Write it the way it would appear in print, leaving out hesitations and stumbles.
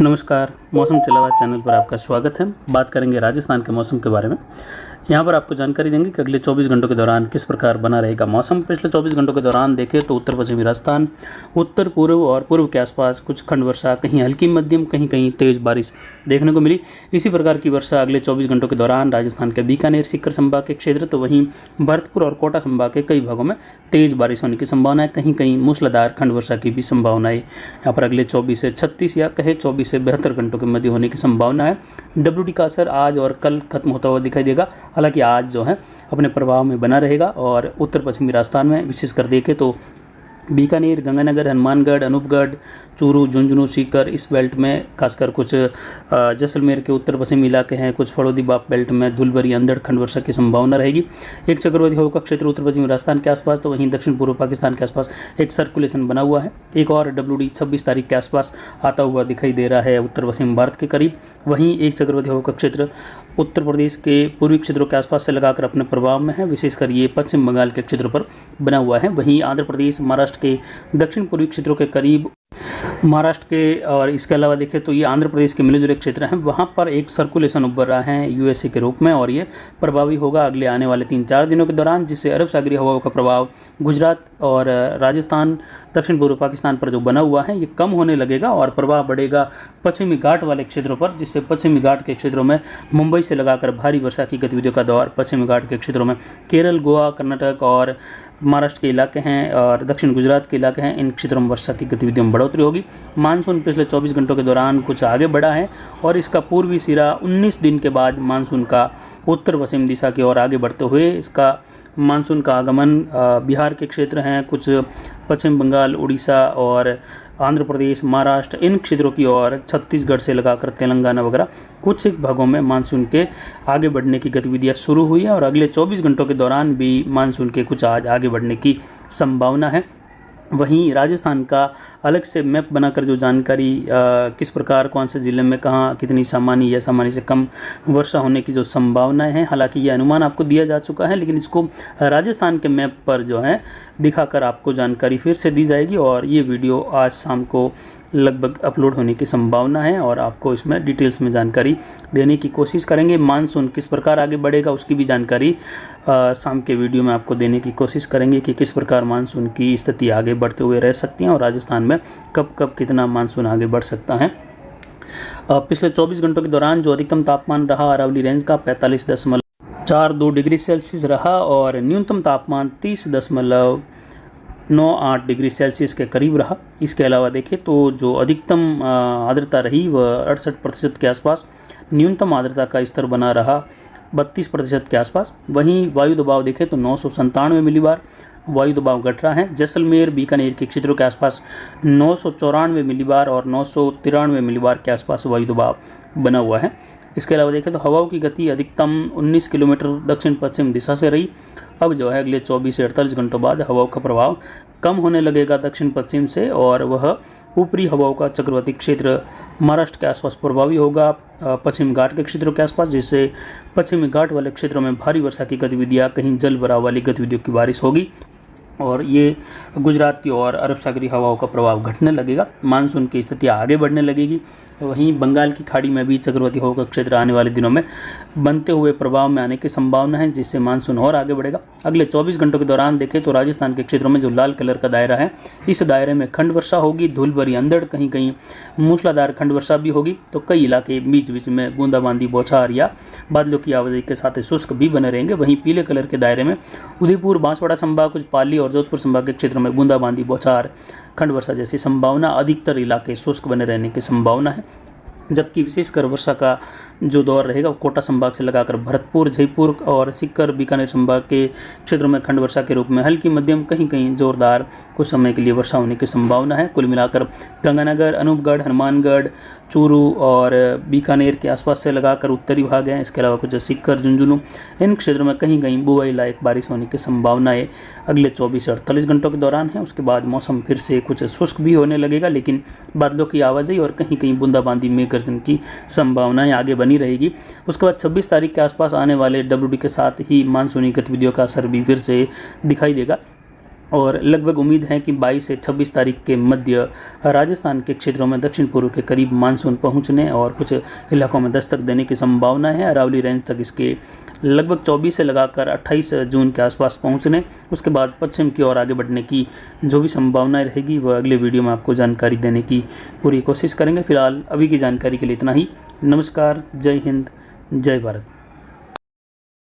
नमस्कार, मौसम चलावा चैनल पर आपका स्वागत है। बात करेंगे राजस्थान के मौसम के बारे में। यहाँ पर आपको जानकारी देंगे कि अगले 24 घंटों के दौरान किस प्रकार बना रहेगा मौसम। पिछले 24 घंटों के दौरान देखें तो उत्तर पश्चिमी राजस्थान, उत्तर पूर्व और पूर्व के आसपास कुछ खंड वर्षा, कहीं हल्की मध्यम, कहीं कहीं तेज़ बारिश देखने को मिली। इसी प्रकार की वर्षा अगले 24 घंटों के दौरान राजस्थान के बीकानेर, सीकर संभाग के क्षेत्र, तो वहीं भरतपुर और कोटा संभाग के कई भागों में तेज़ बारिश होने की संभावना है। कहीं कहीं मूसलाधार खंड वर्षा की भी संभावना है। यहाँ पर अगले 24 से 36 या कहे 24 से 72 घंटों के मध्य होने की संभावना है। WD का असर आज और कल खत्म होता हुआ दिखाई देगा। हालांकि आज जो है अपने प्रभाव में बना रहेगा और उत्तर पश्चिमी राजस्थान में विशेषकर देखें तो बीकानेर, गंगानगर, हनुमानगढ़, अनूपगढ़, चूरू, झुंझुनू, सीकर इस बेल्ट में, खासकर कुछ जैसलमेर के उत्तर पश्चिमी इलाके हैं, कुछ फड़ौदी बाप बेल्ट में धूलभरी अंधड़ खंड वर्षा की संभावना रहेगी। एक चक्रवाती हवा का क्षेत्र उत्तर पश्चिमी राजस्थान के आसपास, तो वहीं दक्षिण पूर्व पाकिस्तान के आसपास एक सर्कुलेशन बना हुआ है। एक और WD 26 तारीख के आसपास आता हुआ दिखाई दे रहा है उत्तर पश्चिम भारत के करीब। वहीं एक चक्रवाती हवा का क्षेत्र उत्तर प्रदेश के पूर्वी क्षेत्रों के आसपास से लगाकर अपने प्रभाव में है। विशेषकर ये पश्चिम बंगाल के क्षेत्र पर बना हुआ है। वहीं आंध्र प्रदेश, महाराष्ट्र के दक्षिण पूर्वी क्षेत्रों के करीब, महाराष्ट्र के और इसके अलावा देखें तो ये आंध्र प्रदेश के मिले जुले क्षेत्र हैं, वहाँ पर एक सर्कुलेशन उभर रहा है USA के रूप में, और ये प्रभावी होगा अगले आने वाले 3-4 दिनों के दौरान, जिससे अरब सागरीय हवाओं का प्रभाव गुजरात और राजस्थान, दक्षिण पूर्व पाकिस्तान पर जो बना हुआ है ये कम होने लगेगा और प्रभाव बढ़ेगा पश्चिमी घाट वाले क्षेत्रों पर, जिससे पश्चिमी घाट के क्षेत्रों में मुंबई से लगाकर भारी वर्षा की गतिविधियों का दौर पश्चिमी घाट के क्षेत्रों में केरल, गोवा, कर्नाटक और महाराष्ट्र के इलाके हैं और दक्षिण गुजरात के इलाके हैं, इन क्षेत्रों में वर्षा की गतिविधियों में बढ़ोतरी होगी। मानसून पिछले 24 घंटों के दौरान कुछ आगे बढ़ा है और इसका पूर्वी सिरा 19 दिन के बाद मानसून का उत्तर पश्चिम दिशा की ओर आगे बढ़ते हुए इसका मानसून का आगमन बिहार के क्षेत्र हैं, कुछ पश्चिम बंगाल, उड़ीसा और आंध्र प्रदेश, महाराष्ट्र इन क्षेत्रों की ओर, छत्तीसगढ़ से लगाकर तेलंगाना वगैरह कुछ एक भागों में मानसून के आगे बढ़ने की गतिविधियां शुरू हुई है और अगले 24 घंटों के दौरान भी मानसून के कुछ आज आगे बढ़ने की संभावना है। वहीं राजस्थान का अलग से मैप बनाकर जो जानकारी किस प्रकार कौन से ज़िले में कहाँ कितनी सामान्य या सामान्य से कम वर्षा होने की जो संभावनाएं हैं, हालांकि ये अनुमान आपको दिया जा चुका है, लेकिन इसको राजस्थान के मैप पर जो है दिखाकर आपको जानकारी फिर से दी जाएगी और ये वीडियो आज शाम को लगभग अपलोड होने की संभावना है और आपको इसमें डिटेल्स में जानकारी देने की कोशिश करेंगे। मानसून किस प्रकार आगे बढ़ेगा उसकी भी जानकारी शाम के वीडियो में आपको देने की कोशिश करेंगे कि किस प्रकार मानसून की स्थिति आगे बढ़ते हुए रह सकती है और राजस्थान में कब कब कितना मानसून आगे बढ़ सकता है। पिछले 24 घंटों के दौरान जो अधिकतम तापमान रहा अरावली रेंज का 45.42 डिग्री सेल्सियस रहा और न्यूनतम तापमान 30.98 डिग्री सेल्सियस के करीब रहा। इसके अलावा देखें तो जो अधिकतम आर्द्रता रही वह 68% के आसपास, न्यूनतम आर्द्रता का स्तर बना रहा 32% के आसपास। वहीं वायु दबाव देखें तो 997 मिलीबार वायु दबाव घट रहा है। जैसलमेर, बीकानेर के क्षेत्रों के आसपास 994 मिलीबार और 993 मिलीबार के आसपास वायु दबाव बना हुआ है। इसके अलावा देखें तो हवाओं की गति अधिकतम 19 किलोमीटर दक्षिण पश्चिम दिशा से रही। अब जो है अगले 24 से 48 घंटों बाद हवाओं का प्रभाव कम होने लगेगा दक्षिण पश्चिम से और वह ऊपरी हवाओं का चक्रवाती क्षेत्र महाराष्ट्र के आसपास प्रभावी होगा पश्चिम घाट के क्षेत्रों के आसपास, जिससे पश्चिमी घाट वाले क्षेत्रों में भारी वर्षा की गतिविधियाँ, कहीं जल भराव वाली गतिविधियों की बारिश होगी और ये गुजरात की ओर अरब सागरीय हवाओं का प्रभाव घटने लगेगा। मानसून की स्थिति आगे बढ़ने लगेगी। वहीं बंगाल की खाड़ी में भी चक्रवाती हवा का क्षेत्र आने वाले दिनों में बनते हुए प्रभाव में आने की संभावना है, जिससे मानसून और आगे बढ़ेगा। अगले 24 घंटों के दौरान देखें तो राजस्थान के क्षेत्रों में जो लाल कलर का दायरा है, इस दायरे में खंड वर्षा होगी, धूल भरी अंधड़, कहीं कहीं मूसलाधार खंड वर्षा भी होगी, तो कई इलाके बीच बीच में बूंदाबांदी, बौछार या बादलों की आवाजाही के साथ शुष्क भी बने रहेंगे। वहीं पीले कलर के दायरे में उदयपुर, बांसवाड़ा संभाग, कुछ पाली और जोधपुर संभाग के क्षेत्रों में बूंदाबांदी, बौछार, खंड वर्षा जैसी संभावना, अधिकतर इलाके शुष्क बने रहने की संभावना है। जबकि विशेषकर वर्षा का जो दौर रहेगा वो कोटा संभाग से लगाकर भरतपुर, जयपुर और सीकर, बीकानेर संभाग के क्षेत्रों में खंड वर्षा के रूप में हल्की मध्यम, कहीं कहीं जोरदार कुछ समय के लिए वर्षा होने की संभावना है। कुल मिलाकर गंगानगर, अनूपगढ़, हनुमानगढ़, चूरू और बीकानेर के आसपास से लगाकर उत्तरी भाग हैं, इसके अलावा कुछ सीकर, झुंझुनू इन क्षेत्रों में कहीं कहीं बुआई लायक बारिश होने की संभावनाएं अगले 24 से 48 घंटों के दौरान है। उसके बाद मौसम फिर से कुछ शुष्क भी होने लगेगा, लेकिन बादलों की आवाजाही और कहीं कहीं बूंदाबांदी में गर्जन की संभावनाएं आगे बनी रहेगी। उसके बाद 26 तारीख के आसपास आने वाले WD के साथ ही मानसूनी गतिविधियों का असर भी फिर से दिखाई देगा। और लगभग उम्मीद है कि 22 से 26 तारीख के मध्य राजस्थान के क्षेत्रों में दक्षिण पूर्व के करीब मानसून पहुंचने और कुछ इलाकों में दस्तक देने की संभावना है। अरावली रेंज तक इसके लगभग 24 से लगाकर 28 जून के आसपास पहुंचने, उसके बाद पश्चिम की ओर आगे बढ़ने की जो भी संभावनाएं रहेगी वह अगले वीडियो में आपको जानकारी देने की पूरी कोशिश करेंगे। फिलहाल अभी की जानकारी के लिए इतना ही। नमस्कार, जय हिंद, जय भारत।